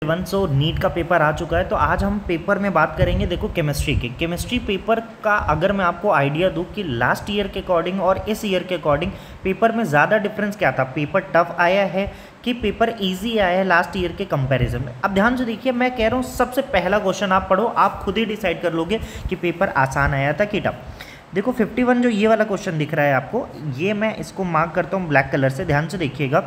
Everyone, सो NEET का paper आ चुका है। तो आज हम पेपर में बात करेंगे, देखो केमिस्ट्री की। केमिस्ट्री पेपर का अगर मैं आपको आइडिया दूं कि लास्ट ईयर के अकॉर्डिंग और इस ईयर के अकॉर्डिंग पेपर में ज़्यादा डिफरेंस क्या था, पेपर टफ आया है कि पेपर इजी आया है लास्ट ईयर के कंपैरिजन में। अब ध्यान से देखिए, मैं कह रहा हूँ सबसे पहला क्वेश्चन आप पढ़ो, आप खुद ही डिसाइड कर लोगे कि पेपर आसान आया था कि टफ। देखो 51 जो ये वाला क्वेश्चन दिख रहा है आपको, ये मैं इसको मार्क करता हूँ ब्लैक कलर से, ध्यान से देखिएगा।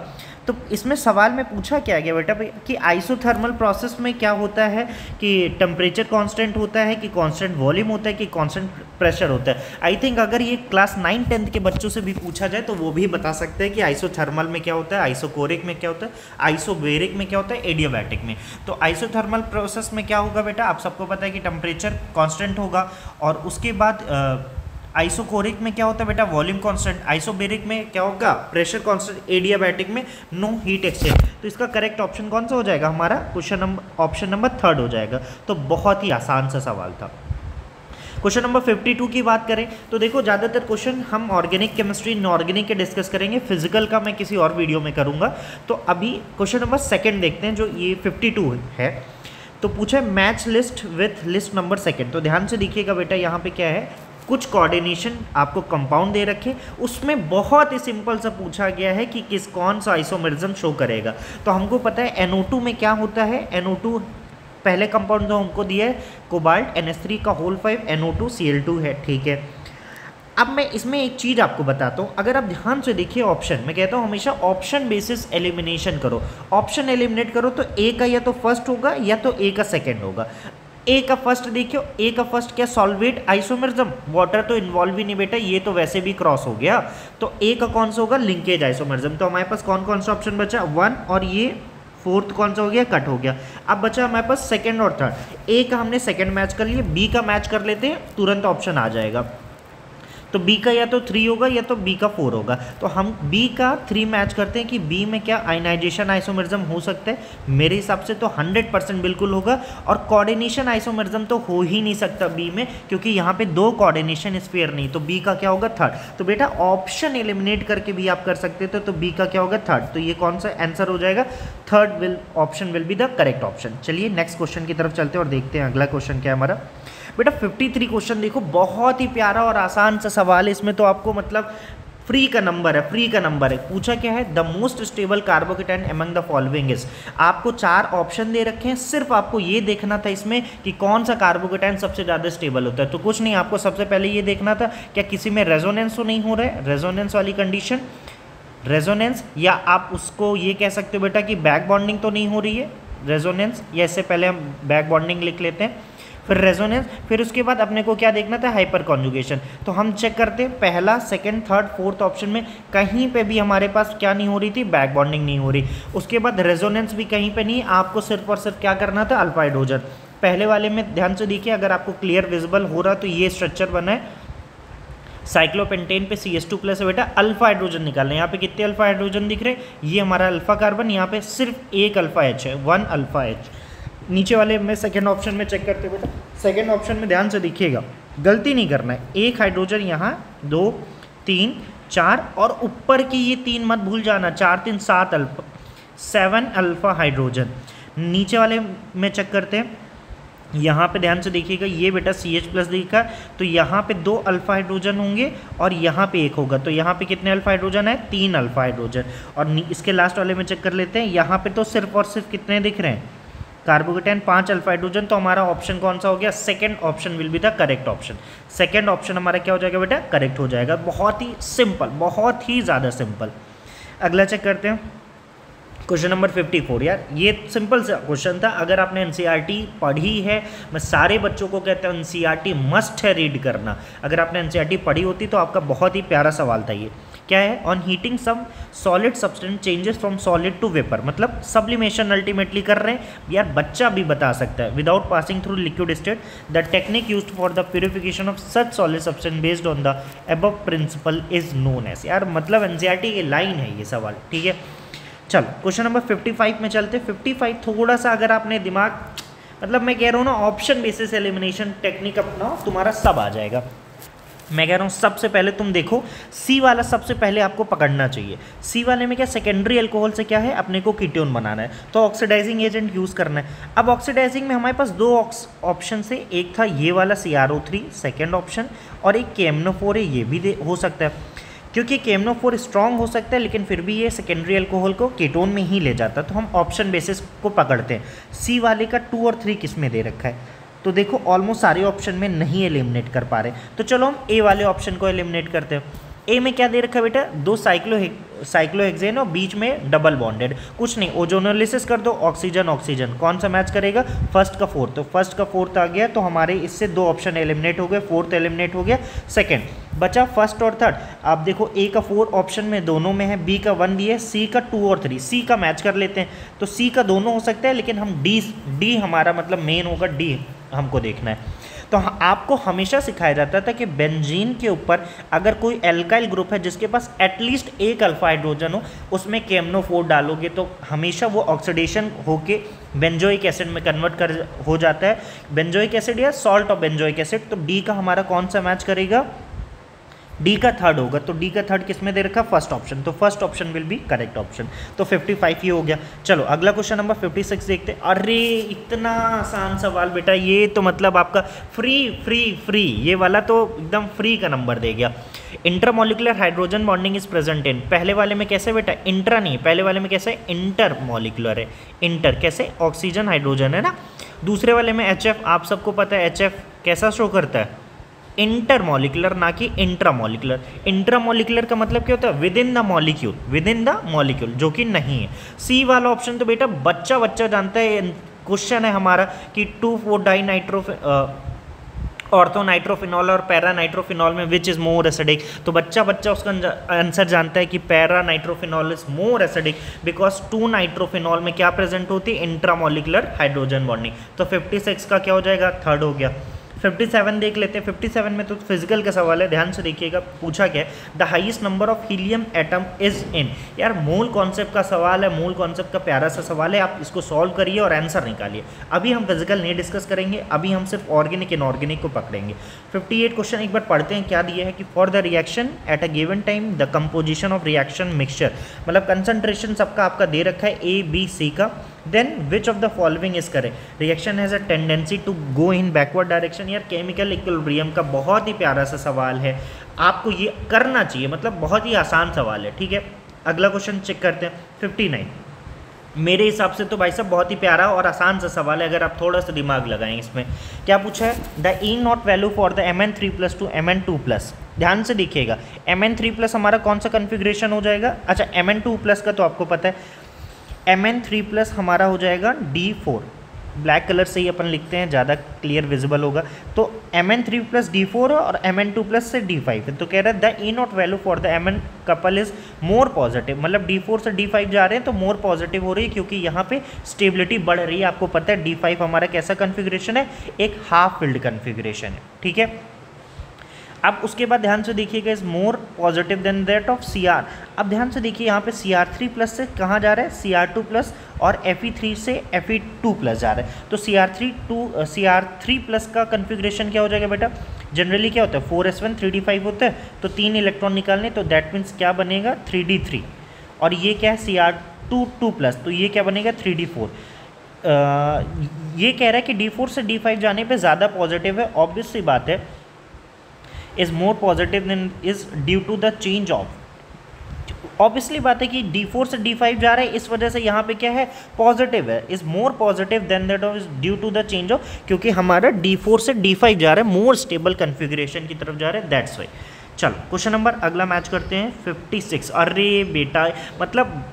तो इसमें सवाल में पूछा क्या गया बेटा कि आइसोथर्मल प्रोसेस में क्या होता है कि टेम्परेचर कांस्टेंट होता है कि कांस्टेंट वॉल्यूम होता है कि कांस्टेंट प्रेशर होता है। आई थिंक अगर ये क्लास 9-10 के बच्चों से भी पूछा जाए तो वो भी बता सकते हैं कि आइसोथर्मल में क्या होता है, आइसोकोरिक में क्या होता है, आइसोबेरिक में क्या होता है, एडियाबैटिक में। तो आइसोथर्मल प्रोसेस में क्या होगा बेटा, आप सबको पता है कि टेम्परेचर कॉन्स्टेंट होगा, और उसके बाद आइसोकोरिक में क्या होता है बेटा, वॉल्यूम कांस्टेंट। आइसोबेरिक में क्या होगा, प्रेशर कांस्टेंट। एडियाबैटिक में नो हीट एक्सचेंज। तो इसका करेक्ट ऑप्शन कौन सा हो जाएगा, हमारा ऑप्शन नंबर 3 हो जाएगा। तो बहुत ही आसान सा सवाल था। क्वेश्चन नंबर 52 की बात करें तो देखो ज़्यादातर क्वेश्चन हम ऑर्गेनिक केमिस्ट्री, इनऑर्गेनिक के डिस्कस करेंगे, फिजिकल का मैं किसी और वीडियो में करूँगा। तो अभी क्वेश्चन नंबर 2 देखते हैं, जो ये 52 है। तो पूछा है match list with list number 2। तो ध्यान से देखिएगा बेटा, यहाँ पे क्या है, कुछ कोऑर्डिनेशन आपको कंपाउंड दे रखे, उसमें बहुत ही सिंपल सा पूछा गया है कि कौन सा आइसोमरिज्म शो करेगा। तो हमको पता है NO2 में क्या होता है, NO2 पहले कंपाउंड जो हमको दिया है कोबाल्ट NH3 का होल 5 NO2 Cl2 है, ठीक है। अब मैं इसमें एक चीज़ आपको बताता हूँ, अगर आप ध्यान से देखिए ऑप्शन, मैं कहता हूँ हमेशा ऑप्शन बेसिस एलिमिनेशन करो। ऑप्शन एलिमिनेट करो तो ए का या तो फर्स्ट होगा या तो ए का सेकेंड होगा। ए का फर्स्ट देखियो, ए का फर्स्ट क्या, सॉल्वेट आइसोमरिज्म, वाटर तो इन्वॉल्व ही नहीं बेटा, ये तो वैसे भी क्रॉस हो गया। तो ए का कौन सा होगा, लिंकेज आइसोमरिज्म। तो हमारे पास कौन कौन सा ऑप्शन बचा, 1, और ये 4th कौन सा हो गया, कट हो गया। अब बचा हमारे पास 2nd और 3rd। ए का हमने 2nd मैच कर लिया, बी का मैच कर लेते हैं, तुरंत ऑप्शन आ जाएगा। तो बी का या तो 3 होगा या तो बी का 4 होगा। तो हम बी का 3 मैच करते हैं कि बी में क्या आयनाइजेशन आइसोमरिज्म हो सकता है, मेरे हिसाब से तो 100% बिल्कुल होगा। और कोऑर्डिनेशन आइसोमरिज्म तो हो ही नहीं सकता बी में, क्योंकि यहाँ पे 2 कोऑर्डिनेशन स्फीयर नहीं। तो बी का क्या होगा, 3rd। तो बेटा ऑप्शन एलिमिनेट करके भी आप कर सकते थे, तो बी का क्या होगा, 3rd। तो ये कौन सा आंसर हो जाएगा, 3rd option will be the correct option. चलिए नेक्स्ट क्वेश्चन की तरफ चलते हैं और देखते हैं अगला क्वेश्चन क्या है हमारा। बेटा 53 क्वेश्चन देखो, बहुत ही प्यारा और आसान सा सवाल है। इसमें तो आपको मतलब फ्री का नंबर है, फ्री का नंबर है। पूछा क्या है, the most stable carbocation among the following is. आपको 4 ऑप्शन दे रखे हैं, सिर्फ आपको ये देखना था इसमें कि कौन सा कार्बोकेटाइन सबसे ज़्यादा स्टेबल होता है। तो कुछ नहीं, आपको सबसे पहले ये देखना था क्या किसी में रेजोनेंस तो नहीं हो रहा है, रेजोनेंस वाली कंडीशन, रेजोनेंस, या आप उसको ये कह सकते हो बेटा कि बैक बॉन्डिंग तो नहीं हो रही है, रेजोनेंस, या इससे पहले हम बैक बॉन्डिंग लिख लेते हैं, फिर रेजोनेंस, फिर उसके बाद अपने को क्या देखना था, हाइपर कॉन्जुगेशन। तो हम चेक करते हैं, पहला, 2nd, 3rd, 4th ऑप्शन में कहीं पे भी हमारे पास क्या नहीं हो रही थी, बैक बॉन्डिंग नहीं हो रही। उसके बाद रेजोनेंस भी कहीं पे नहीं, आपको सिर्फ और सिर्फ क्या करना था, अल्फा हाइड्रोजन। पहले वाले में ध्यान से देखिए, अगर आपको क्लियर विजिबल हो रहा तो ये स्ट्रक्चर बना है, साइक्लोपेंटेन पे CH2+ है बेटा, अल्फा हाइड्रोजन निकालना है। यहाँ पे कितने अल्फा हाइड्रोजन दिख रहे हैं, ये हमारा अल्फा कार्बन, यहाँ पे सिर्फ एक अल्फा H है, 1 अल्फा H। नीचे वाले में 2nd ऑप्शन में चेक करते हैं बेटा, 2nd ऑप्शन में ध्यान से देखिएगा, गलती नहीं करना है, एक हाइड्रोजन यहाँ, 2, 3, 4, और ऊपर की ये 3 मत भूल जाना, 4, 3, 7 अल्फा, 7 अल्फा हाइड्रोजन। नीचे वाले में चेक करते हैं, यहाँ पे ध्यान से देखिएगा, ये बेटा CH+ दिखा, तो यहाँ पे 2 अल्फा हाइड्रोजन होंगे और यहाँ पे 1 होगा। तो यहाँ पे कितने अल्फा हाइड्रोजन है, 3 अल्फा हाइड्रोजन। और इसके लास्ट वाले में चेक कर लेते हैं, यहाँ पे तो सिर्फ और सिर्फ कितने दिख रहे हैं, कार्बोकेटाइन 5 अल्फा हाइड्रोजन। तो हमारा ऑप्शन कौन सा हो गया, 2nd option will be the correct option. 2nd option हमारा क्या हो जाएगा बेटा, करेक्ट हो जाएगा। बहुत ही सिंपल, बहुत ही ज़्यादा सिंपल। अगला चेक करते हैं, क्वेश्चन नंबर 54। यार ये सिंपल सा क्वेश्चन था, अगर आपने NCERT पढ़ी है, मैं सारे बच्चों को कहता हूँ NCERT मस्ट है रीड करना। अगर आपने NCERT पढ़ी होती तो आपका बहुत ही प्यारा सवाल था ये। क्या है, on heating some solid substance changes from solid to vapour, मतलब सब्लिमेशन अल्टीमेटली कर रहे हैं। यार बच्चा भी बता सकता है, without passing through liquid state, the technique used for the purification of such solid substance based on the above principle is known as. यार मतलब NCERT की लाइन है ये सवाल, ठीक है। चलो क्वेश्चन नंबर 55 में चलते। 55 थोड़ा सा अगर आपने दिमाग, मतलब मैं कह रहा हूँ ना, ऑप्शन बेसिस एलिमिनेशन टेक्निक अपनाओ, तुम्हारा सब आ जाएगा। मैं कह रहा हूँ सबसे पहले तुम देखो सी वाला सबसे पहले आपको पकड़ना चाहिए। सी वाले में क्या सेकेंडरी अल्कोहल से क्या है, अपने को कीटोन बनाना है, तो ऑक्सीडाइजिंग एजेंट यूज़ करना है। अब ऑक्सीडाइजिंग में हमारे पास दो ऑप्शन से, एक था ये वाला CrO3 सेकेंड ऑप्शन, और एक KMnO4 है, ये भी हो सकता है, क्योंकि KMnO4 स्ट्रॉन्ग हो सकता है लेकिन फिर भी ये सेकेंडरी अल्कोहल को कीटोन में ही ले जाता है, तो हम ऑप्शन बेसिस को पकड़ते हैं। सी वाले का 2 और 3 किस में दे रखा है, तो देखो ऑलमोस्ट सारे ऑप्शन में नहीं एलिमिनेट कर पा रहे, तो चलो हम ए वाले ऑप्शन को एलिमिनेट करते हैं। ए में क्या दे रखा है बेटा, 2 साइक्लोहेक्सेन और बीच में डबल बॉन्डेड, कुछ नहीं, ओजोनोलिसिस कर दो, ऑक्सीजन ऑक्सीजन, कौन सा मैच करेगा, फर्स्ट का फोर्थ, तो फर्स्ट का फोर्थ आ गया, तो हमारे इससे 2 ऑप्शन एलिमिनेट हो गए, फोर्थ एलिमिनेट हो गया, सेकंड बचा फर्स्ट और थर्ड। आप देखो ए का 4 ऑप्शन में दोनों में है, बी का 1 दिए, सी का 2 और 3, सी का मैच कर लेते हैं, तो सी का दोनों हो सकता है लेकिन हम डी हमारा मतलब मेन होगा, डी हमको देखना है। तो आपको हमेशा सिखाया जाता था कि बेंजीन के ऊपर अगर कोई एल्काइल ग्रुप है जिसके पास एटलीस्ट एक अल्फा हाइड्रोजन हो, उसमें KMnO4 डालोगे तो हमेशा वो ऑक्सीडेशन होके बेंजोइक एसिड में कन्वर्ट हो जाता है, बेंजोइक एसिड या सॉल्ट ऑफ बेंजोइक एसिड। तो डी का हमारा कौन सा मैच करेगा, डी का थर्ड होगा, तो डी का थर्ड किस में दे रखा, फर्स्ट ऑप्शन, तो first option will B correct option. तो 55 ही हो गया। चलो अगला क्वेश्चन नंबर 56 देखते हैं। अरे इतना आसान सवाल बेटा, ये तो मतलब आपका फ्री ये वाला तो एकदम फ्री का नंबर दे गया। Intermolecular hydrogen bonding is present in, पहले वाले में कैसे बेटा, इंट्रा नहीं, पहले वाले में कैसे है, इंटर मॉलिकुलर है, इंटर कैसे, ऑक्सीजन हाइड्रोजन है ना। दूसरे वाले में HF, आप सबको पता है HF कैसा शो करता है, इंटरमॉलिकुलर ना कि इंट्रामॉलिकुलर। इंट्रामॉलिकुलर का मतलब क्या होता है, विद इन द मॉलिक्यूल, जो कि नहीं है। सी वाला ऑप्शन तो बेटा बच्चा जानता है, क्वेश्चन है हमारा कि 2,4-डाई ऑर्थोनाइट्रोफिनॉल और पैरानाइट्रोफिनॉल में विच इज़ मोर एसिडिक, तो बच्चा उसका आंसर जानता है कि paranitrophenol is more acidic because two nitrophenol में क्या प्रेजेंट होती है, इंट्रामॉलिकुलर हाइड्रोजन बॉन्डिंग। तो 56 का क्या हो जाएगा, थर्ड हो गया। 57 देख लेते हैं। 57 में तो फिजिकल का सवाल है, ध्यान से देखिएगा, पूछा क्या है, the highest number of helium atom is in. यार मूल कॉन्सेप्ट का सवाल है, मूल कॉन्सेप्ट का प्यारा सा सवाल है, आप इसको सॉल्व करिए और आंसर निकालिए। अभी हम फिजिकल नहीं डिस्कस करेंगे, अभी हम सिर्फ ऑर्गेनिक इनऑर्गेनिक को पकड़ेंगे। 58 क्वेश्चन एक बार पढ़ते हैं, क्या दिया है कि for the reaction at a given time the composition of reaction mixture, मतलब कंसंट्रेशन सबका आपका दे रखा है A-B-C का, then which of the following is correct, reaction has a tendency to go in backward direction. यार केमिकल इक्विलिब्रियम का बहुत ही प्यारा सा सवाल है, आपको ये करना चाहिए, मतलब बहुत ही आसान सवाल है, ठीक है। अगला क्वेश्चन चेक करते हैं 59। मेरे हिसाब से तो भाई साहब बहुत ही प्यारा और आसान सा सवाल है, अगर आप थोड़ा सा दिमाग लगाएं। इसमें क्या पूछा है, the E0 value for the Mn3+ to Mn2+। ध्यान से देखिएगा, Mn3+ हमारा कौन सा कन्फिग्रेशन हो जाएगा, अच्छा Mn2+ का तो आपको पता है, Mn3+ हमारा हो जाएगा D4, ब्लैक कलर से ही अपन लिखते हैं, ज़्यादा क्लियर विजिबल होगा। तो Mn3+ D4 और Mn2+ से D5 है, तो कह रहा है the E0 value for the Mn couple is more positive, मतलब D4 से D5 जा रहे हैं तो मोर पॉजिटिव हो रही है क्योंकि यहाँ पे स्टेबिलिटी बढ़ रही है। आपको पता है D5 हमारा कैसा कन्फिग्रेशन है, एक हाफ फिल्ड कन्फिग्रेशन है, ठीक है। अब उसके बाद ध्यान से देखिएगा, is more positive than that of Cr। अब ध्यान से देखिए यहाँ पे Cr3+ से कहाँ जा रहा है, Cr2+ और Fe3 से Fe2+ जा रहा है। तो Cr3+ का कन्फिग्रेशन क्या हो जाएगा बेटा, जनरली क्या होता है 4s1 3d5 होता है, तो 3 इलेक्ट्रॉन निकालने, तो दैट मीन्स क्या बनेगा 3d3, और ये क्या है Cr2+, तो ये क्या बनेगा 3d4। ये कह रहा है कि D4 से D5 जाने पे ज़्यादा पॉजिटिव है, ऑब्वियस सी बात है, is more positive than is due to the change of, obviously बात है कि D4 से D5 जा रहा है, इस वजह से यहाँ पे क्या है पॉजिटिव है, is more positive than that of is due to the change of, क्योंकि हमारा D4 से D5 जा रहा है, मोर स्टेबल कन्फिग्रेशन की तरफ जा रहा है, दैट्स वाई। चलो क्वेश्चन नंबर अगला मैच करते हैं 56। अरे बेटा मतलब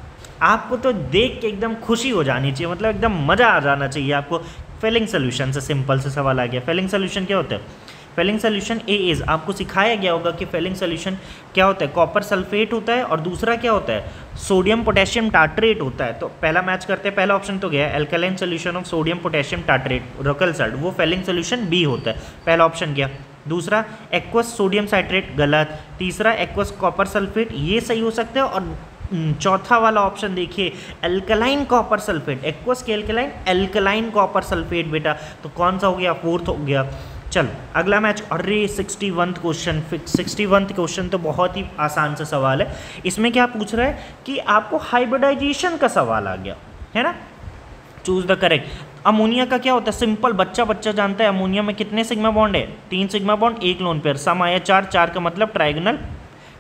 आपको तो देख के एकदम खुशी हो जानी चाहिए, मतलब एकदम मज़ा आ जाना चाहिए आपको। फेलिंग सोल्यूशन से सिंपल से सवाल आ गया। फेलिंग सोल्यूशन क्या होता है, फेलिंग सोल्यूशन ए इज, आपको सिखाया गया होगा कि फेलिंग सोल्यूशन क्या होता है, कॉपर सल्फेट होता है और दूसरा क्या होता है, सोडियम पोटेशियम टार्ट्रेट होता है। तो पहला मैच करते हैं, पहला ऑप्शन तो गया alkaline solution of sodium potassium tartrate रोकल सल्ट, वो फेलिंग सोल्यूशन बी होता है, पहला ऑप्शन गया। दूसरा एक्वस सोडियम साइट्रेट गलत, तीसरा एक्वस कॉपर सल्फेट ये सही हो सकता है, और चौथा वाला ऑप्शन देखिए एल्कलाइन कॉपर सल्फेट, एक्वस के एल्कलाइन कॉपर सल्फेट बेटा, तो कौन सा हो गया, फोर्थ हो गया। चलो अगला मैच, अरे 61 क्वेश्चन, 61 क्वेश्चन तो बहुत ही आसान सा सवाल है। इसमें क्या पूछ रहा है कि आपको हाइब्रिडाइजेशन का सवाल आ गया है ना, चूज द करेक्ट। अमोनिया का क्या होता है, सिंपल बच्चा जानता है। अमोनिया में कितने सिग्मा बॉन्ड है, 3 सिग्मा बॉन्ड, 1 लोन पेयर, सम आया 4 का मतलब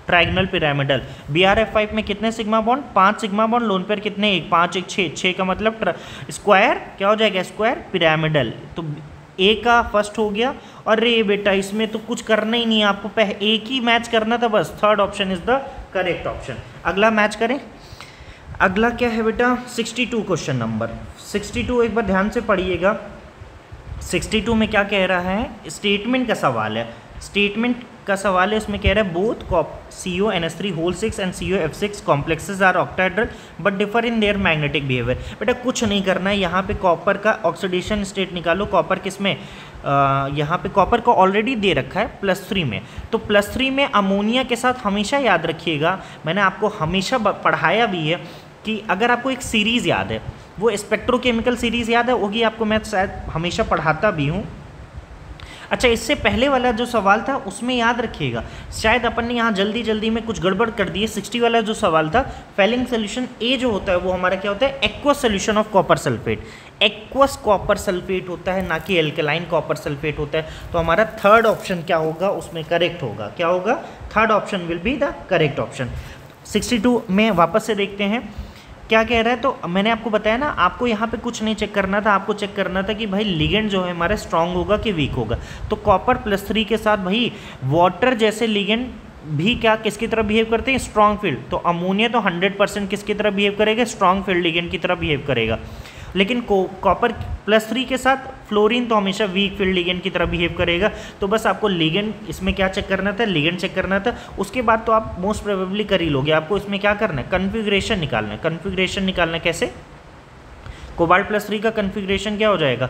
ट्राइगोनल पिरामिडल। BrF5 में कितने sigma bond, 5 sigma bond, lone pair कितने, 1 5 1 6 का मतलब स्क्वायर क्या हो जाएगा, स्क्वायर पिरामिडल। तो ए का फर्स्ट हो गया। और रे बेटा इसमें तो कुछ करना ही नहीं है, आपको एक ही मैच करना था बस, third option is the correct option. अगला मैच करें, अगला क्या है बेटा 62 क्वेश्चन नंबर 62, एक बार ध्यान से पढ़िएगा। 62 में क्या कह रहा है, स्टेटमेंट का सवाल है, स्टेटमेंट का सवाल है। उसमें कह रहा है both CONH3 whole 6 and COF6 complexes are octahedral but differ in their magnetic behaviour. बेटा कुछ नहीं करना है, यहाँ पे कॉपर का ऑक्सीडेशन स्टेट निकालो। कॉपर किस में, यहाँ पे कॉपर को ऑलरेडी दे रखा है +3 में, तो +3 में अमोनिया के साथ हमेशा याद रखिएगा, मैंने आपको हमेशा पढ़ाया भी है कि अगर आपको एक सीरीज़ याद है, वो स्पेक्ट्रोकेमिकल सीरीज़ याद है होगी आपको, मैं शायद हमेशा पढ़ाता भी हूँ। अच्छा इससे पहले वाला जो सवाल था उसमें याद रखिएगा, शायद अपन ने यहाँ जल्दी में कुछ गड़बड़ कर दी है। 60 वाला जो सवाल था, फेलिंग सोल्यूशन ए जो होता है वो हमारा क्या होता है, aqueous solution of copper sulphate. Aqueous copper sulphate होता है, ना कि एल्कलाइन कॉपर सल्फेट होता है। तो हमारा थर्ड ऑप्शन क्या होगा, उसमें करेक्ट होगा, क्या होगा, third option will be the correct option. 62 में वापस से देखते हैं क्या कह रहा है। तो मैंने आपको बताया ना, आपको यहाँ पे कुछ नहीं चेक करना था, आपको चेक करना था कि भाई लिगेंड जो है हमारा स्ट्रांग होगा कि वीक होगा। तो कॉपर +3 के साथ भाई वाटर जैसे लिगेंड भी क्या किसकी तरह बिहेव करते हैं, स्ट्रांग फील्ड। तो अमोनिया तो 100% किसकी तरह बिहेव करेगा, स्ट्रांग फील्ड लिगेंड की तरह बिहेव करेगा। लेकिन कॉपर +3 के साथ फ्लोरीन तो हमेशा वीक फील्ड लिगेंड की तरह बिहेव करेगा। तो बस आपको लिगेंड इसमें क्या चेक करना था, लिगेंड चेक करना था। उसके बाद तो आप मोस्ट प्रोबेबली कर ही लोगे। आपको इसमें क्या करना है, कन्फिग्रेशन निकालना है। कन्फिग्रेशन निकालना कैसे, कोबाल्ट +3 का कन्फिग्रेशन क्या हो जाएगा,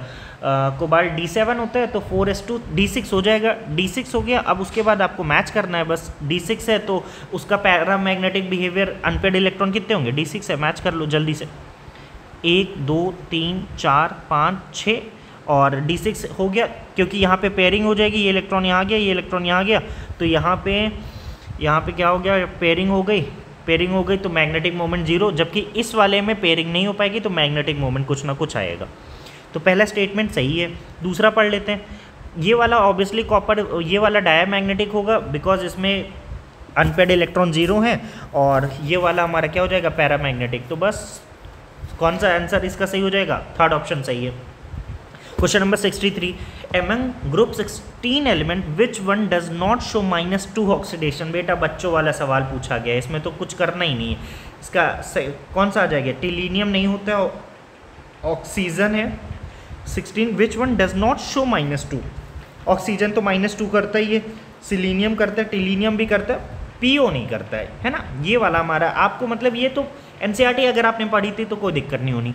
कोबाल्ट D7 होता है तो 4s2 D6 हो जाएगा। D6 हो गया, अब उसके बाद आपको मैच करना है बस। D6 है तो उसका पैरामैग्नेटिक बिहेवियर, अनपेड इलेक्ट्रॉन कितने होंगे, D6 है, मैच कर लो जल्दी से। 1 2 3 4 5 6 और D6 हो गया, क्योंकि यहाँ पे पेयरिंग हो जाएगी, ये इलेक्ट्रॉन यहाँ गया, ये इलेक्ट्रॉन यहाँ गया, तो यहाँ पे क्या हो गया, पेयरिंग हो गई तो मैग्नेटिक मोमेंट 0। जबकि इस वाले में पेयरिंग नहीं हो पाएगी तो मैग्नेटिक मोमेंट कुछ ना कुछ आएगा। तो पहला स्टेटमेंट सही है। दूसरा पढ़ लेते हैं, ये वाला ऑब्वियसली कॉपर, ये वाला डायमैग्नेटिक होगा बिकॉज इसमें अनपेड इलेक्ट्रॉन 0 है, और ये वाला हमारा क्या हो जाएगा, पैरामैग्नेटिक। तो बस कौन सा आंसर इसका सही हो जाएगा, थर्ड ऑप्शन सही है। Question number 63, among group 16 element which one does not show -2 oxidation. बेटा बच्चों वाला सवाल पूछा गया है, इसमें तो कुछ करना ही नहीं है। इसका कौन सा आ जाएगा, टिलीनियम नहीं होता है, ऑक्सीजन है। 16 which one does not show -2, oxygen तो -2 करता ही है, सिलीनियम करता है, टिलीनियम भी करता है, PO नहीं करता है ना। ये वाला हमारा आपको मतलब, ये तो NCERT अगर आपने पढ़ी थी तो कोई दिक्कत नहीं होनी।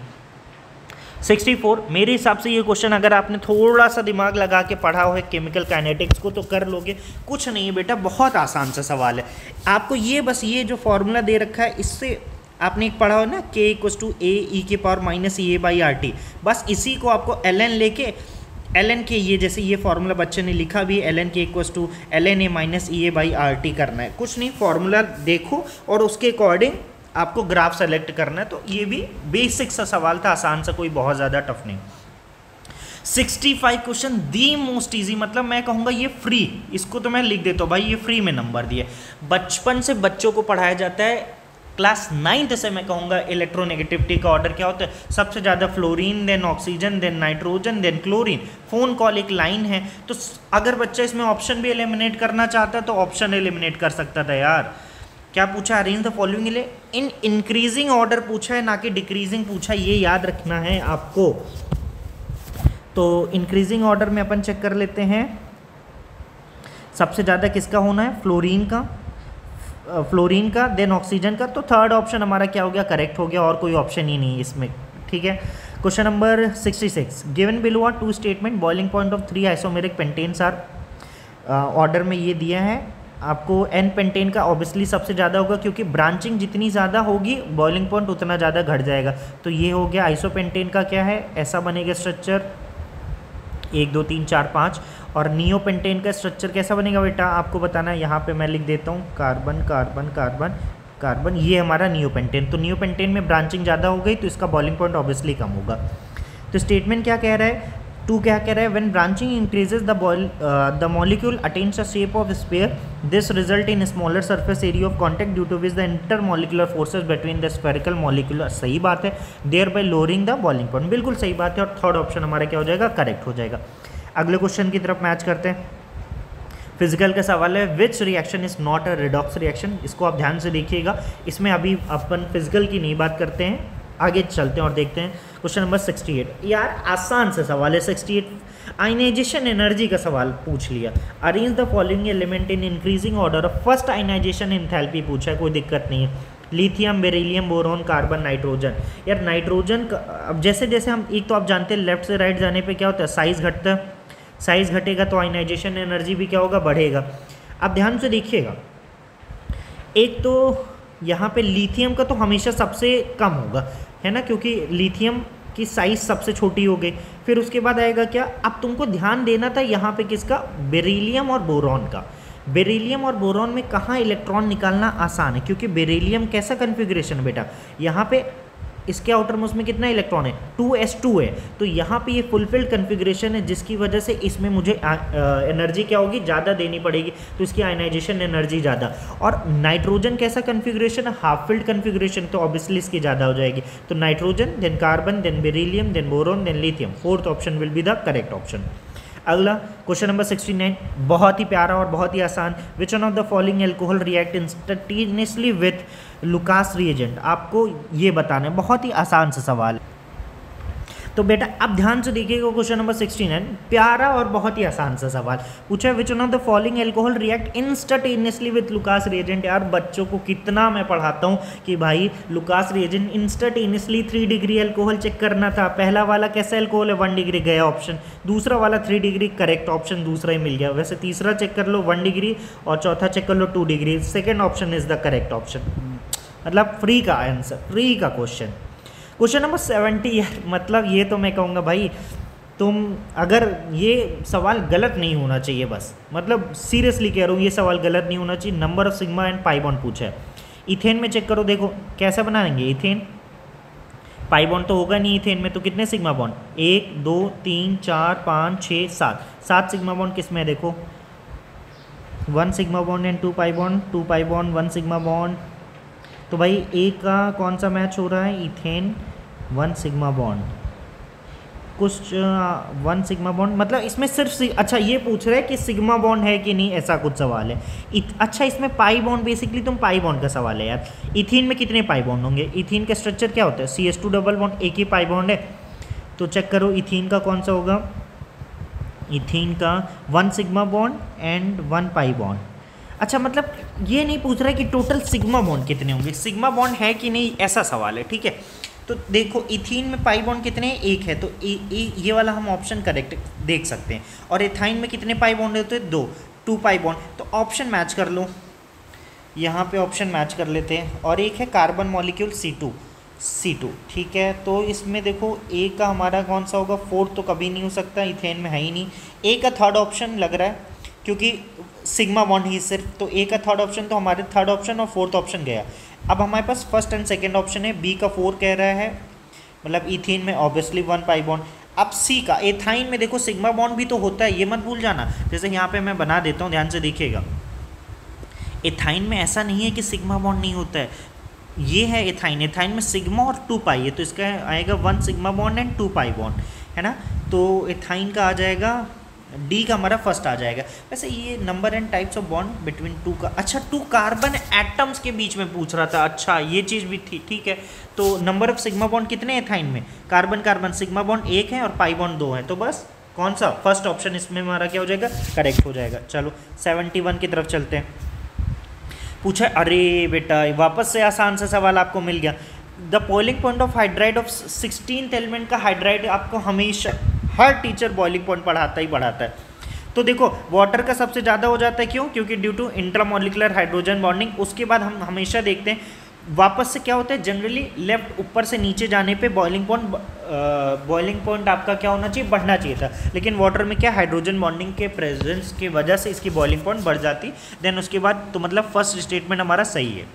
64, मेरे हिसाब से ये क्वेश्चन अगर आपने थोड़ा सा दिमाग लगा के पढ़ा हो केमिकल काइनेटिक्स को तो कर लोगे। कुछ नहीं है बेटा, बहुत आसान सा सवाल है। आपको ये बस ये जो फॉर्मूला दे रखा है, इससे आपने एक पढ़ा हो ना, K = Ae⁻⁻ बस इसी को आपको ln लेके, ln के ये जैसे ये फार्मूला बच्चे ने लिखा भी, ln K = ln करना है। कुछ नहीं, फार्मूला देखो और उसके अकॉर्डिंग आपको ग्राफ सेलेक्ट करना है। तो ये भी बेसिक सा सवाल था, आसान सा, कोई बहुत ज़्यादा टफ नहीं। 65 क्वेश्चन दी मोस्ट इजी, मतलब मैं कहूँगा ये फ्री, इसको तो मैं लिख देता हूँ भाई, ये फ्री में नंबर दिए। बचपन से बच्चों को पढ़ाया जाता है, क्लास 9th से मैं कहूँगा। इलेक्ट्रोनेगेटिविटी का ऑर्डर क्या होता है, सबसे ज़्यादा fluorine, then oxygen, then nitrogen, then chlorine. Phone call एक लाइन है, तो अगर बच्चा इसमें ऑप्शन भी एलिमिनेट करना चाहता है तो ऑप्शन एलिमिनेट कर सकता था यार। क्या पूछा, arrange the following in increasing order पूछा है, ना कि डिक्रीजिंग पूछा है, ये याद रखना है आपको। तो इंक्रीजिंग ऑर्डर में अपन चेक कर लेते हैं, सबसे ज़्यादा किसका होना है, फ्लोरीन का, देन ऑक्सीजन का। तो थर्ड ऑप्शन हमारा क्या हो गया, करेक्ट हो गया, और कोई ऑप्शन ही नहीं है इसमें, ठीक है। Question number 66, given below are 2 statement, boiling point of 3 isomeric pentanes are, order में ये दिया है आपको। N पेंटेन का ऑब्वियसली सबसे ज़्यादा होगा, क्योंकि ब्रांचिंग जितनी ज़्यादा होगी बॉइलिंग पॉइंट उतना ज़्यादा घट जाएगा। तो ये हो गया। आइसोपेंटेन का क्या है, ऐसा बनेगा स्ट्रक्चर 1 2 3 4 5, और नियोपेंटेन का स्ट्रक्चर कैसा बनेगा बेटा, आपको बताना है। यहाँ पे मैं लिख देता हूँ कार्बन कार्बन कार्बन कार्बन, ये हमारा नियोपेंटेन। तो नियोपेंटेन में ब्रांचिंग ज़्यादा हो गई तो इसका बॉइलिंग पॉइंट ऑब्वियसली कम होगा। तो स्टेटमेंट क्या कह रहा है, 2 क्या कह रहा है, when branching increases the molecule attains a shape of sphere, this result in smaller surface area of contact due to which the inter molecular forces between the spherical molecular, सही बात है, thereby lowering the boiling point, बिल्कुल सही बात है। और third option हमारा क्या हो जाएगा, करेक्ट हो जाएगा। अगले क्वेश्चन की तरफ मैच करते हैं। फिजिकल का सवाल है, which reaction is not a redox reaction, इसको आप ध्यान से देखिएगा। इसमें अभी अपन फिजिकल की नहीं बात करते हैं, आगे चलते हैं और देखते हैं। क्वेश्चन नंबर 68, यार आसान से सवाल है 68, आयनाइजेशन एनर्जी का सवाल पूछ लिया। Arrange the following element in increasing order of first ionization enthalpy पूछा है, कोई दिक्कत नहीं है। Lithium, beryllium, boron, carbon, nitrogen. यार नाइट्रोजन अब जैसे जैसे हम, एक तो आप जानते हैं लेफ्ट से राइट जाने पे क्या होता है, साइज घटता है, साइज घटेगा तो आयनाइजेशन एनर्जी भी क्या होगा, बढ़ेगा। अब ध्यान से देखिएगा, एक तो यहाँ पे लिथियम का तो हमेशा सबसे कम होगा, है ना, क्योंकि लिथियम की साइज सबसे छोटी हो गई। फिर उसके बाद आएगा क्या, अब तुमको ध्यान देना था यहाँ पे किसका, बेरिलियम और बोरॉन का। बेरिलियम और बोरॉन में कहाँ इलेक्ट्रॉन निकालना आसान है, क्योंकि बेरिलियम कैसा कन्फिग्रेशन है बेटा, यहाँ पे इसके आउटर मोस्ट में कितना इलेक्ट्रॉन है, 2s2 है। तो यहाँ पे ये फुलफिल्ड कन्फिग्रेशन है, जिसकी वजह से इसमें मुझे एनर्जी क्या होगी, ज़्यादा देनी पड़ेगी, तो इसकी आयनाइजेशन एनर्जी ज़्यादा। और नाइट्रोजन कैसा कन्फिग्रेशन है, हाफ फिल्ड कन्फिग्रेशन, तो ऑब्वियसली इसकी ज़्यादा हो जाएगी। तो nitrogen, then carbon, then beryllium, then boron, then lithium, fourth option will be the correct option. अगला क्वेश्चन नंबर 69, बहुत ही प्यारा और बहुत ही आसान। Which one of the following alcohol react instantaneously with Lucas reagent, आपको ये बताना है, बहुत ही आसान सा सवाल है। तो बेटा अब ध्यान से देखिएगा क्वेश्चन नंबर 69, प्यारा और बहुत ही आसान सा सवाल पूछा है। Which one of the following alcohol react instantaneously with Lucas reagent. यार बच्चों को कितना मैं पढ़ाता हूँ कि भाई Lucas reagent instantaneously 3 degree alcohol check करना था। पहला वाला कैसा एल्कोहल है, 1 डिग्री गया ऑप्शन, दूसरा वाला 3 डिग्री करेक्ट ऑप्शन, दूसरा ही मिल गया। वैसे तीसरा चेक कर लो 1 डिग्री और चौथा चेक कर लो 2 degree, second option is the correct option, मतलब फ्री का आंसर, फ्री का क्वेश्चन। क्वेश्चन नंबर 70, मतलब ये तो मैं कहूँगा भाई तुम, अगर ये सवाल गलत नहीं होना चाहिए, बस मतलब सीरियसली कह रहा हूँ, ये सवाल गलत नहीं होना चाहिए। Number of sigma and pi bond पूछा है। इथेन में चेक करो, देखो कैसा बनाएंगे इथेन, पाई बॉन्ड तो होगा नहीं इथेन में, तो कितने सिग्मा बॉन्ड, 1 2 3 4 5 6 7 सिग्मा बॉन्ड किस में, देखो 1 sigma bond and 2 pi bond, 2 pi bond 1 sigma bond. तो भाई ए का कौन सा मैच हो रहा है, इथेन 1 सिग्मा बॉन्ड, कुछ 1 सिग्मा बॉन्ड, मतलब इसमें सिर्फ अच्छा ये पूछ रहा है कि सिग्मा बॉन्ड है कि नहीं, ऐसा कुछ सवाल है। अच्छा इसमें पाई बॉन्ड, बेसिकली तुम पाई बॉन्ड का सवाल है यार। इथीन में कितने पाई बॉन्ड होंगे, इथीन का स्ट्रक्चर क्या होता है, CH2 डबल बॉन्ड, एक ही पाई बॉन्ड है। तो चेक करो इथीन का कौन सा होगा, इथीन का 1 sigma bond and 1 pi bond. अच्छा मतलब ये नहीं पूछ रहा है कि टोटल सिग्मा बॉन्ड कितने होंगे, सिग्मा बॉन्ड है कि नहीं ऐसा सवाल है, ठीक है। तो देखो इथीन में पाई बॉन्ड कितने हैं, 1 है, तो ये वाला हम ऑप्शन करेक्ट देख सकते हैं। और एथाइन में कितने पाई बॉन्ड होते हैं, 2 पाई बॉन्ड, तो ऑप्शन मैच कर लो, यहाँ पे ऑप्शन मैच कर लेते हैं। और एक है कार्बन मॉलिक्यूल C2, ठीक है। तो इसमें देखो ए का हमारा कौन सा होगा, 4 तो कभी नहीं हो सकता, इथेन में है ही नहीं। ए का थर्ड ऑप्शन लग रहा है क्योंकि सिग्मा बॉन्ड ही सिर्फ, तो ए का थर्ड ऑप्शन, तो हमारे थर्ड ऑप्शन और फोर्थ ऑप्शन गया। अब हमारे पास फर्स्ट एंड सेकंड ऑप्शन है, बी का 4 कह रहा है, मतलब इथीन में ऑब्वियसली 1 पाई बॉन्ड। अब सी का एथाइन में देखो सिग्मा बॉन्ड भी तो होता है, ये मत भूल जाना। जैसे यहाँ पे मैं बना देता हूँ, ध्यान से देखिएगा, एथाइन में ऐसा नहीं है कि सिग्मा बॉन्ड नहीं होता है, ये है एथाइन, एथाइन में सिग्मा और 2 पाई है, तो इसका आएगा 1 sigma bond and 2 pi bond, है ना। तो एथाइन का आ जाएगा, डी का हमारा फर्स्ट आ जाएगा। वैसे ये number and types of bond between 2 का, अच्छा 2 कार्बन एटम्स के बीच में पूछ रहा था, अच्छा ये चीज़ भी थी, ठीक है। तो नंबर ऑफ सिग्मा बॉन्ड कितने एथाइन में, कार्बन कार्बन सिग्मा बॉन्ड 1 है और पाई बॉन्ड 2 है, तो बस कौन सा फर्स्ट ऑप्शन इसमें हमारा क्या हो जाएगा, करेक्ट हो जाएगा। चलो 71 की तरफ चलते हैं। पूछा, अरे बेटा वापस से आसान सा सवाल आपको मिल गया। The boiling point of hydride of 16th element का हाइड्राइड आपको हमेशा हर टीचर बॉइलिंग पॉइंट पढ़ाता ही पढ़ाता है। तो देखो वाटर का सबसे ज़्यादा हो जाता है, क्यों, क्योंकि due to intramolecular hydrogen bonding. उसके बाद हम हमेशा देखते हैं वापस से क्या होता है जनरली लेफ्ट ऊपर से नीचे जाने पे बॉइलिंग पॉइंट आपका क्या होना चाहिए, बढ़ना चाहिए था, लेकिन वाटर में क्या हाइड्रोजन बॉन्डिंग के प्रेजेंस की वजह से इसकी बॉइलिंग पॉइंट बढ़ जाती, देन उसके बाद तो मतलब फर्स्ट स्टेटमेंट हमारा सही है।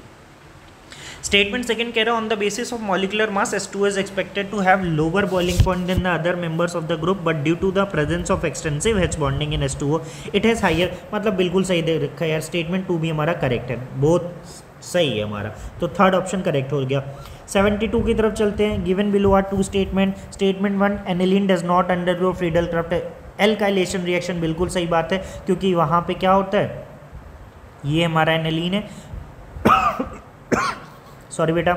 स्टेटमेंट सेकंड कह रहा है on the basis of molecular mass S2 is expected to have lower boiling point than the other members of the group but due to the presence of extensive H bonding in H2O it has higher, मतलब बिल्कुल सही दे रखा है यार, statement 2 भी हमारा correct है, बहुत सही है हमारा, तो थर्ड ऑप्शन करेक्ट हो गया। 72 की तरफ चलते हैं। Given below are two statement. Statement 1 aniline does not undergo Friedel Crafts alkylation reaction, बिल्कुल सही बात है, क्योंकि वहाँ पे क्या होता है, ये हमारा एनिलीन है सॉरी बेटा,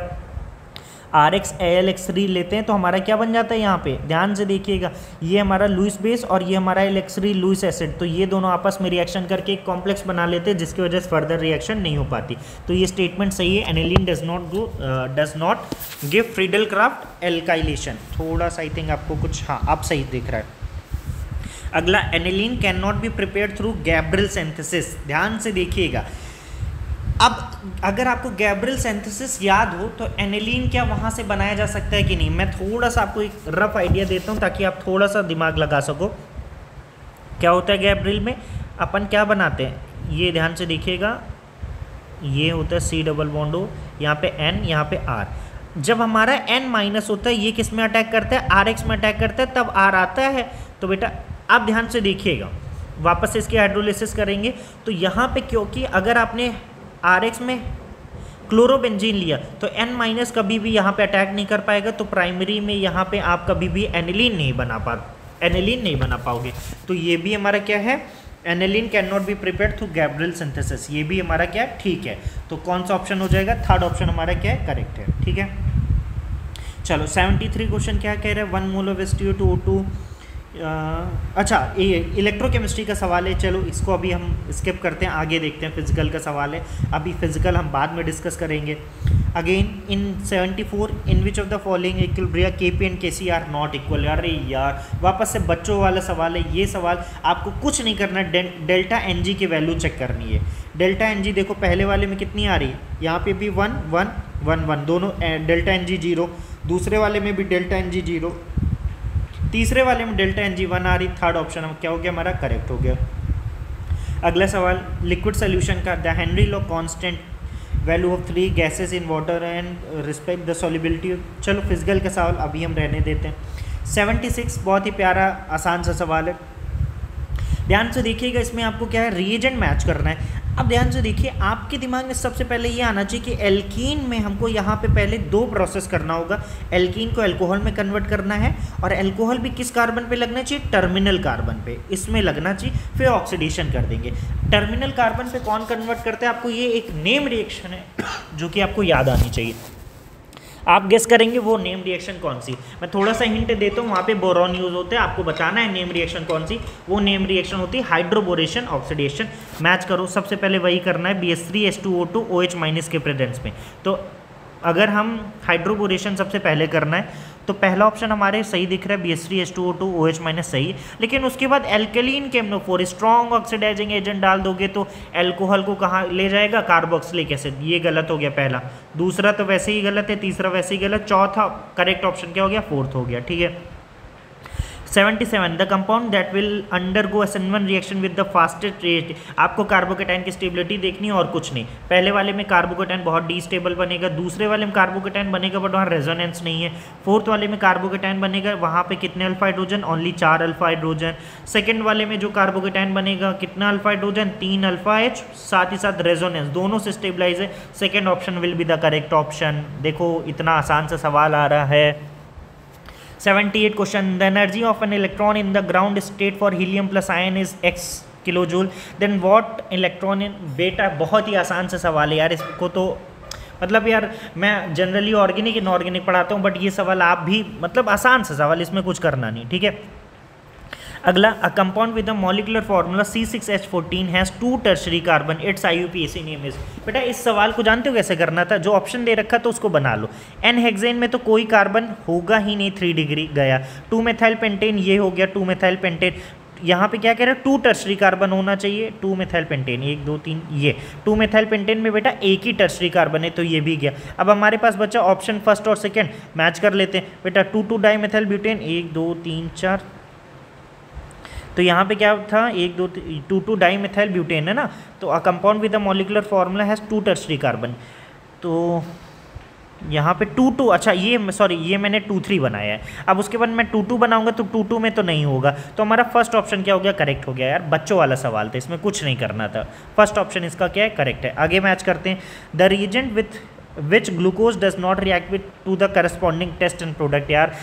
RX AlX3 लेते हैं तो हमारा क्या बन जाता है यहाँ पे, ध्यान से देखिएगा, ये हमारा लुइस बेस और ये हमारा AlX3 लुइस एसिड, तो ये दोनों आपस में रिएक्शन करके एक कॉम्प्लेक्स बना लेते हैं जिसकी वजह से फर्दर रिएक्शन नहीं हो पाती, तो ये स्टेटमेंट सही है, aniline does not give Friedel-Crafts alkylation. थोड़ा सा आई थिंक आपको कुछ, हाँ आप सही देख रहा है। अगला, aniline can not be prepared through Gabriel synthesis, ध्यान से देखिएगा। अब अगर आपको गैब्रियल सिंथेसिस याद हो तो एनिलीन क्या वहाँ से बनाया जा सकता है कि नहीं, मैं थोड़ा सा आपको एक रफ आइडिया देता हूँ ताकि आप थोड़ा सा दिमाग लगा सको। क्या होता है गैब्रियल में, अपन क्या बनाते हैं, ये ध्यान से देखिएगा, ये होता है C डबल बॉन्ड O, यहाँ पे N, यहाँ पे R। जब हमारा N माइनस होता है ये किस में अटैक करता है, RX में अटैक करता है, तब R आता है। तो बेटा आप ध्यान से देखिएगा, वापस से इसकी हाइड्रोलिसिस करेंगे तो यहाँ पे क्योंकि अगर आपने RX में क्लोरोबेंजीन लिया तो N माइनस कभी भी यहाँ पे अटैक नहीं कर पाएगा, तो प्राइमरी में यहाँ पे आप कभी भी एनिलीन नहीं बना पाओगे। तो ये भी हमारा क्या है, aniline can not be prepared through Gabriel synthesis, ये भी हमारा क्या ठीक है। तो कौन सा ऑप्शन हो जाएगा, थर्ड ऑप्शन हमारा क्या है, करेक्ट है, ठीक है। चलो 73 क्वेश्चन क्या कह रहे हैं, 1 मोल ऑफ H2O2। अच्छा ये इलेक्ट्रोकेमिस्ट्री का सवाल है, चलो इसको अभी हम स्किप करते हैं, आगे देखते हैं, फिजिकल का सवाल है, अभी फिजिकल हम बाद में डिस्कस करेंगे। Again in 74 in which of the following equilibria Kp and Kc are not equal. अरे यार वापस से बच्चों वाला सवाल है, ये सवाल आपको कुछ नहीं करना, डेल्टा Ng की वैल्यू चेक करनी है। डेल्टा Ng देखो पहले वाले में कितनी आ रही है, यहाँ पे भी 1 1 1 1 दोनों, डेल्टा Ng 0, दूसरे वाले में भी डेल्टा Ng 0, तीसरे वाले में डेल्टा Ng 1 आ रही, थर्ड ऑप्शन क्या हो गया हमारा, करेक्ट हो गया। अगला सवाल, लिक्विड सोल्यूशन का the Henry law constant value of 3 gases in water and respect the solubility. चलो फिजिकल का सवाल अभी हम रहने देते हैं। 76 बहुत ही प्यारा आसान सा सवाल है, ध्यान से देखिएगा, इसमें आपको क्या है, रिएजेंट मैच करना है। अब ध्यान से देखिए, आपके दिमाग में सबसे पहले ये आना चाहिए कि एल्कीन में हमको यहाँ पे पहले 2 प्रोसेस करना होगा, एल्कीन को अल्कोहल में कन्वर्ट करना है, और अल्कोहल भी किस कार्बन पे लगना चाहिए, टर्मिनल कार्बन पे, इसमें लगना चाहिए, फिर ऑक्सीडेशन कर देंगे। टर्मिनल कार्बन पे कौन कन्वर्ट करते हैं, आपको ये एक नेम रिएक्शन है जो कि आपको याद आनी चाहिए, आप गेस करेंगे वो नेम रिएक्शन कौन सी। मैं थोड़ा सा हिंट देता हूँ, वहाँ पे बोरॉन यूज होते हैं, आपको बताना है नेम रिएक्शन कौन सी। वो नेम रिएक्शन होती है हाइड्रोबोरेशन ऑक्सीडेशन। मैच करो, सबसे पहले वही करना है, BH3H2O2 OH माइनस के प्रेजेंस में। तो अगर हम हाइड्रोबोरेशन सबसे पहले करना है तो पहला ऑप्शन हमारे सही दिख रहा है, BH3H2O2 OH माइनस सही है, लेकिन उसके बाद एल्केलीन केमनोफोर स्ट्रॉन्ग ऑक्सीडाइजिंग एजेंट डाल दोगे तो एल्कोहल को कहाँ ले जाएगा, कार्बोक्सिलिक एसिड, ये गलत हो गया पहला, दूसरा तो वैसे ही गलत है, तीसरा वैसे ही गलत, चौथा करेक्ट ऑप्शन क्या हो गया, फोर्थ हो गया, ठीक है। 77 the compound that will undergo SN1 reaction with the fastest rate. आपको कार्बोकेटाइन की स्टेबिलिटी देखनी है और कुछ नहीं। पहले वाले में कार्बोकेटाइन बहुत डीस्टेबल बनेगा, दूसरे वाले में कार्बोकेटाइन बनेगा बट वहाँ रेजोनेंस नहीं है, फोर्थ वाले में कार्बोकेटाइन बनेगा, वहाँ पे कितने alpha hydrogen, only 4 alpha hydrogen. Second वाले में जो कार्बोकेटाइन बनेगा कितना अल्फा हाइड्रोजन, 3 अल्फा H, साथ ही साथ रेजोनेंस, दोनों से स्टेबलाइज है। Second option will be the correct option. देखो इतना आसान सा सवाल आ रहा है। 78 question, the energy of an electron in the ground state for helium plus ion is x kilojoule, then what electron in. बेटा बहुत ही आसान सा सवाल है यार, इसको तो मतलब यार मैं जनरली ऑर्गेनिक इनऑर्गेनिक पढ़ाता हूँ, बट ये सवाल आप भी मतलब आसान सा सवाल, इसमें कुछ करना नहीं, ठीक है। अगला, a compound with the molecular formula C6H14 has 2 tertiary carbon, it's IUPAC name is. बेटा इस सवाल को जानते हो कैसे करना था, जो ऑप्शन दे रखा तो उसको बना लो। N हेक्सेन में तो कोई कार्बन होगा ही नहीं, 3 डिग्री गया। 2 मेथाइल पेंटेन ये हो गया, 2 मेथाइल पेंटेन, यहाँ पे क्या कह रहा है, 2 टर्शरी कार्बन होना चाहिए, 2 मिथाइल पेंटेन, 1 2 3, ये 2 मिथाइल पेंटेन में बेटा एक ही टर्शरी कार्बन है, तो ये भी गया। अब हमारे पास बचा ऑप्शन फर्स्ट और सेकंड, मैच कर लेते हैं बेटा। 2 डाई मिथाइल ब्यूटेन, 1 2 3 4, तो यहाँ पे क्या था, 1 2 2 डाई मिथाइल ब्यूटेन है ना, तो a compound with the molecular formula has 2 tertiary carbon, तो यहाँ पे 2 2, अच्छा ये सॉरी ये मैंने 2 3 बनाया है। अब उसके बाद मैं 2 2 बनाऊंगा तो 2 2 में तो नहीं होगा, तो हमारा फर्स्ट ऑप्शन क्या हो गया, करेक्ट हो गया। यार बच्चों वाला सवाल था, इसमें कुछ नहीं करना था, फर्स्ट ऑप्शन इसका क्या है, करेक्ट है। आगे मैच करते हैं। The reagent with which glucose does not react with to the corresponding test and product. यार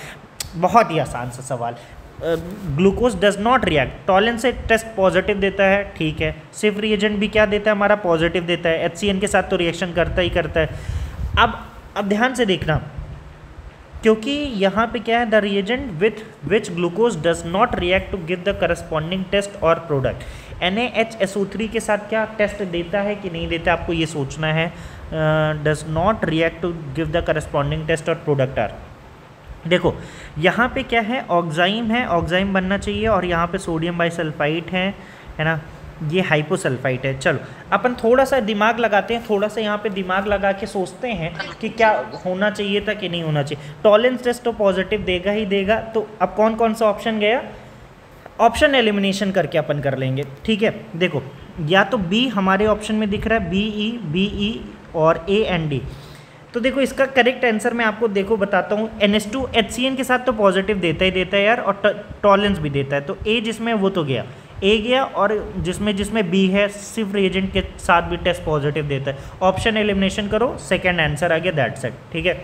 बहुत ही आसान सा सवाल, glucose does not react, Tollens से टेस्ट पॉजिटिव देता है, ठीक है, सिर्फ रिएजेंट भी क्या देता है, हमारा पॉजिटिव देता है, HCN के साथ तो रिएक्शन करता ही करता है। अब ध्यान से देखना, क्योंकि यहाँ पे क्या है, the reagent with which glucose does not react to give the corresponding test और प्रोडक्ट, NaHSO3 के साथ क्या टेस्ट देता है कि नहीं देता, आपको ये सोचना है। Does not react to give the corresponding test और प्रोडक्ट आर, देखो यहाँ पे क्या है, ऑक्साइम है, ऑक्साइम बनना चाहिए, और यहाँ पे सोडियम बाइसल्फाइड है ना, ये हाइपोसल्फाइड है। चलो अपन थोड़ा सा दिमाग लगाते हैं, थोड़ा सा यहाँ पे दिमाग लगा के सोचते हैं कि क्या होना चाहिए था कि नहीं होना चाहिए। टॉलेंस टेस्ट तो पॉजिटिव देगा ही देगा, तो अब कौन कौन सा ऑप्शन गया, ऑप्शन एलिमिनेशन करके अपन कर लेंगे, ठीक है। देखो या तो बी हमारे ऑप्शन में दिख रहा है, BE और A and D, तो देखो इसका करेक्ट आंसर मैं आपको देखो बताता हूँ। NH2 HCN के साथ तो पॉजिटिव देता ही देता है यार, और टॉलेंस भी देता है, तो A जिसमें वो तो गया, A गया, और जिसमें B है सिर्फ रिएजेंट के साथ भी टेस्ट पॉजिटिव देता है। ऑप्शन एलिमिनेशन करो, सेकंड आंसर आ गया, दैट्स इट, ठीक है।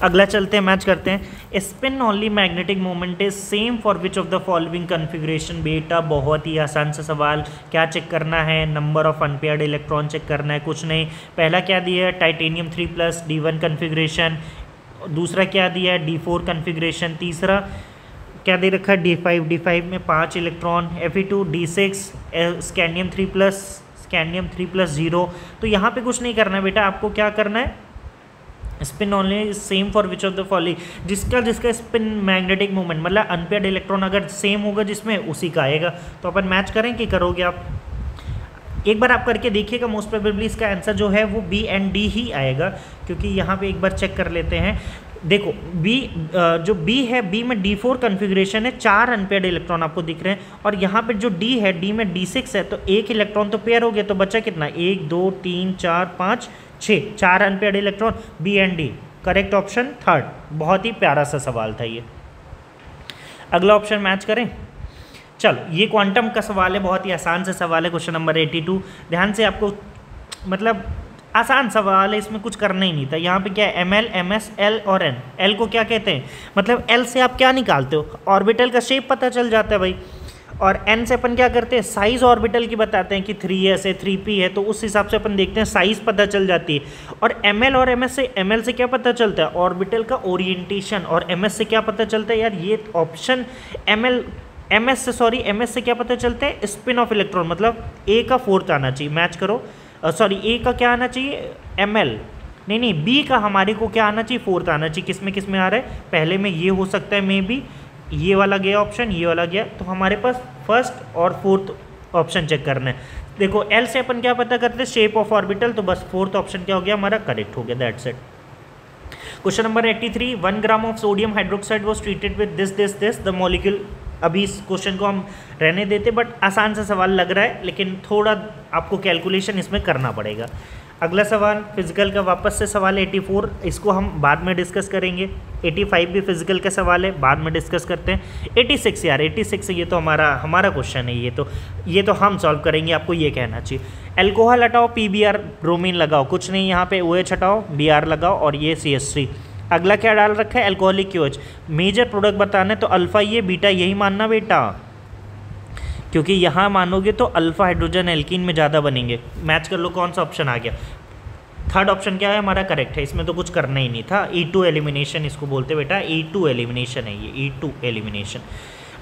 अगला चलते हैं, मैच करते हैं। Spin only magnetic moment is same for which of the following configuration. बेटा बहुत ही आसान सा सवाल, क्या चेक करना है, number of unpaired electron check करना है, कुछ नहीं। पहला क्या दिया है, टाइटेनियम 3+ D1 कन्फिग्रेशन, दूसरा क्या दिया है, D4 कन्फिग्रेशन, तीसरा क्या दे रखा है, D5 में 5 इलेक्ट्रॉन, Fe2 D6, स्कैंडियम 3+ 0। तो यहाँ पे कुछ नहीं करना है बेटा, आपको क्या करना है, spin only same for which of the following, जिसका स्पिन मैग्नेटिक मोमेंट मतलब अनपेयर्ड इलेक्ट्रॉन अगर सेम होगा जिसमें, उसी का आएगा। तो अपन मैच करें कि करोगे आप, एक बार आप करके देखिएगा, मोस्ट प्रोबेबली इसका आंसर जो है वो B and D ही आएगा, क्योंकि यहाँ पे एक बार चेक कर लेते हैं। देखो जो B है, B में D4 कन्फिग्रेशन है, 4 अनपेयर्ड इलेक्ट्रॉन आपको दिख रहे हैं, और यहाँ पे जो D है, D में D6 है, तो एक इलेक्ट्रॉन तो पेयर हो गया, तो बचा कितना, 1 2 3 4 5 6, 4 unpaired electron, B and D, correct option third. बहुत ही प्यारा सा सवाल था ये। अगला ऑप्शन मैच करें, चलो ये क्वांटम का सवाल है, बहुत ही आसान सा सवाल है, क्वेश्चन नंबर 82। ध्यान से, आपको मतलब आसान सवाल है, इसमें कुछ करना ही नहीं था। यहाँ पे क्या है, Ml Ms L और N। L को क्या कहते हैं, मतलब L से आप क्या निकालते हो, ऑर्बिटल का शेप पता चल जाता है भाई, और N से अपन क्या करते हैं, साइज ऑर्बिटल की बताते हैं कि 3s है 3p है, तो उस हिसाब से अपन देखते हैं, साइज पता चल जाती है। और Ml और Ms से, Ml से क्या पता चलता है, ऑर्बिटल का ओरिएंटेशन, और Ms से क्या पता चलता है, यार ये ऑप्शन MS से क्या पता चलता है, स्पिन ऑफ इलेक्ट्रॉन, मतलब A का 4th आना चाहिए, मैच करो, सॉरी A का क्या आना चाहिए, Ml, नहीं B का हमारे को क्या आना चाहिए, 4th आना चाहिए। किस में आ रहा है, पहले में ये हो सकता है, मे बी ये वाला गया ऑप्शन, ये वाला गया, तो हमारे पास फर्स्ट और 4th ऑप्शन चेक करना है। देखो L से अपन क्या पता करते हैं, शेप ऑफ ऑर्बिटल, तो बस 4th ऑप्शन क्या हो गया हमारा, करेक्ट हो गया, that's it. Question number 83, 1 gram of sodium hydroxide was treated with this the molecule. अभी इस क्वेश्चन को हम रहने देते, बट आसान सा सवाल लग रहा है, लेकिन थोड़ा आपको कैलकुलेशन इसमें करना पड़ेगा। अगला सवाल फिजिकल का वापस से सवाल 84, इसको हम बाद में डिस्कस करेंगे। 85 भी फिजिकल का सवाल है, बाद में डिस्कस करते हैं। 86 यार, 86 ये तो हमारा क्वेश्चन है, ये तो हम सॉल्व करेंगे, आपको ये कहना चाहिए। एल्कोहल हटाओ, PBr, ब्रोमीन लगाओ, कुछ नहीं, यहाँ पे OH हटाओ, Br लगाओ, और ये CH3। अगला क्या डाल रखा है, एल्कोहलिक QH। मेजर प्रोडक्ट बताना है तो अल्फा ये, बीटा यही मानना बेटा, क्योंकि यहाँ मानोगे तो अल्फा हाइड्रोजन एल्कीन में ज़्यादा बनेंगे। मैच कर लो कौन सा ऑप्शन आ गया, थर्ड ऑप्शन क्या है हमारा, करेक्ट है, इसमें तो कुछ करना ही नहीं था। E2 एलिमिनेशन इसको बोलते बेटा, E2 एलिमिनेशन है ये, E2 एलिमिनेशन।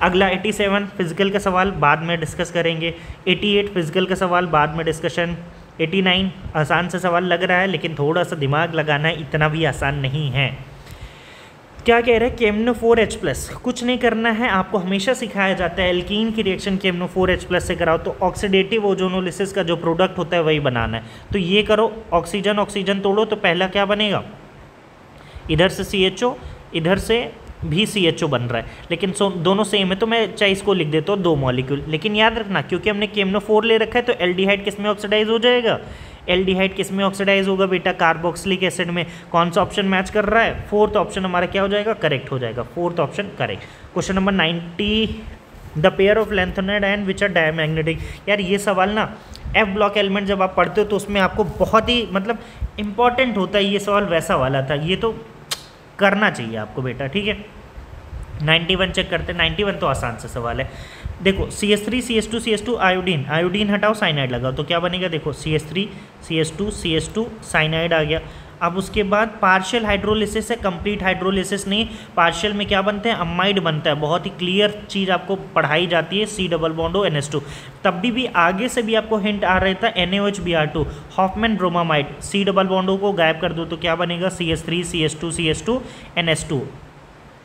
अगला 87 फिजिकल का सवाल बाद में डिस्कस करेंगे। 88 फिजिकल का सवाल बाद में डिस्कशन। 89 आसान सा सवाल लग रहा है, लेकिन थोड़ा सा दिमाग लगाना है, इतना भी आसान नहीं है। क्या कह रहे हैं, KMnO4H+, कुछ नहीं करना है आपको, हमेशा सिखाया जाता है एल्कीन की रिएक्शन KMnO4H+ से कराओ तो ऑक्सीडेटिव ओजोनोलिसिस का जो प्रोडक्ट होता है वही बनाना है। तो ये करो, ऑक्सीजन ऑक्सीजन तोड़ो तो पहला क्या बनेगा, इधर से CHO, इधर से भी CHO बन रहा है, लेकिन दोनों सेम है तो मैं चाहे इसको लिख देता हूँ 2 मॉलिक्यूल। लेकिन याद रखना क्योंकि हमने KMnO4 ले रखा है तो एल्डिहाइड किस में ऑक्सीडाइज हो जाएगा, एल्डिहाइड किस में ऑक्सीडाइज होगा बेटा, कार्बोक्सिलिक एसिड में। कौन सा ऑप्शन मैच कर रहा है, 4th ऑप्शन हमारा क्या हो जाएगा, करेक्ट हो जाएगा, 4th option correct. Question number 90, the pair of lanthanide ion which are diamagnetic. यार ये सवाल ना F ब्लॉक एलिमेंट जब आप पढ़ते हो तो उसमें आपको बहुत ही मतलब इंपॉर्टेंट होता है ये सवाल, वैसा वाला था, ये तो करना चाहिए आपको बेटा, ठीक है। 91 चेक करते हैं, 91 तो आसान सा सवाल है। देखो CH3 CH2 CH2 iodine, iodine हटाओ साइनाइड लगाओ तो क्या बनेगा, देखो CH3 CH2 CH2 साइनाइड आ गया। अब उसके बाद पार्शियल हाइड्रोलिसिस है, कंप्लीट हाइड्रोलिसिस नहीं, पार्शियल में क्या बनते हैं, अमाइड बनता है, बहुत ही क्लियर चीज़ आपको पढ़ाई जाती है, C डबल बॉन्डो NH2। तब भी आगे से भी आपको हिंट आ रहा था NaOH-Br2, Hoffmann bromamide, C double बॉन्डो को गायब कर दो तो क्या बनेगा, CH3 CH2 CH2 NH2।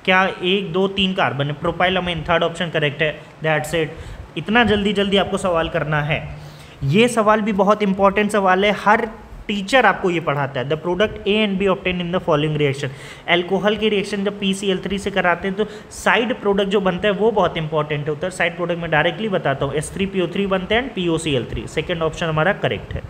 क्या 1 2 3 कार्बन है, प्रोपाइलअमीन, 3rd ऑप्शन करेक्ट है, दैट्स इट। इतना जल्दी जल्दी आपको सवाल करना है। ये सवाल भी बहुत इंपॉर्टेंट सवाल है, हर टीचर आपको ये पढ़ाता है। The product A and B obtain in the following reaction, alcohol की रिएक्शन जब PCl3 से कराते हैं तो साइड प्रोडक्ट जो बनता है वो बहुत इंपॉर्टेंट होता है। साइड प्रोडक्ट में डायरेक्टली बताता हूँ, H3PO3 बनते हैं एंड POCl3, सेकेंड ऑप्शन हमारा करेक्ट है।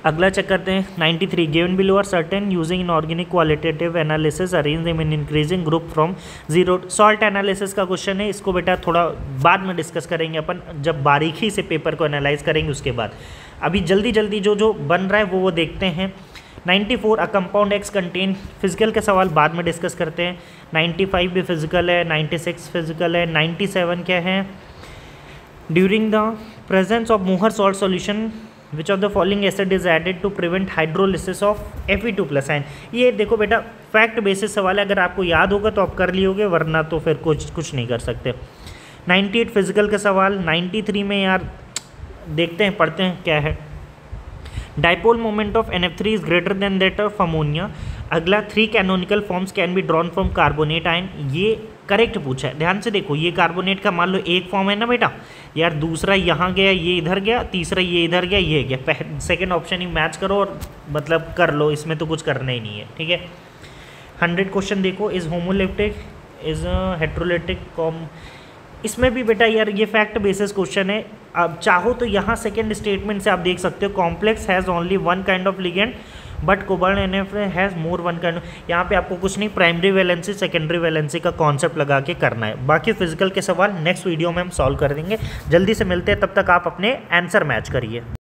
अगला चेक करते हैं 93, given below are certain using inorganic qualitative analysis arrange them in increasing group from 0। Salt analysis का क्वेश्चन है, इसको बेटा थोड़ा बाद में डिस्कस करेंगे अपन, जब बारीकी से पेपर को एनालाइज करेंगे उसके बाद। अभी जल्दी जल्दी जो बन रहा है वो देखते हैं। 94, a compound X contain, physical के सवाल बाद में डिस्कस करते हैं। 95 भी फिजिकल है, 96 फिजिकल है, 97 क्या है, during the presence of Mohr salt solution which of the following acid is added to prevent hydrolysis of Fe2+ ion. ये देखो बेटा फैक्ट बेसिस सवाल है, अगर आपको याद होगा तो आप कर लियोगे, वरना तो फिर कुछ नहीं कर सकते। 98 फिजिकल का सवाल। 93 में यार देखते हैं, पढ़ते हैं क्या है। Dipole moment of NF3 is greater than that of ammonia. अगला 3 canonical forms can be drawn from carbonate ion, ये करेक्ट पूछा है। ध्यान से देखो, ये कार्बोनेट का मान लो एक फॉर्म है ना बेटा, यार दूसरा यहाँ गया, ये इधर गया, तीसरा ये इधर गया, ये गया, सेकंड ऑप्शन ही मैच करो और मतलब कर लो, इसमें तो कुछ करना ही नहीं है, ठीक है। 100 क्वेश्चन देखो, is homoleptic is heterolytic com, इसमें भी बेटा यार ये फैक्ट बेसिस क्वेश्चन है। अब चाहो तो यहाँ सेकेंड स्टेटमेंट से आप देख सकते हो, complex has only 1 kind of ligand but cobalt NF has more 1 kind. यहाँ पे आपको कुछ नहीं, प्राइमरी वैलेंसी सेकेंडरी वैलेंसी का कॉन्सेप्ट लगा के करना है। बाकी फिजिकल के सवाल नेक्स्ट वीडियो में हम सॉल्व कर देंगे। जल्दी से मिलते हैं, तब तक आप अपने आंसर मैच करिए।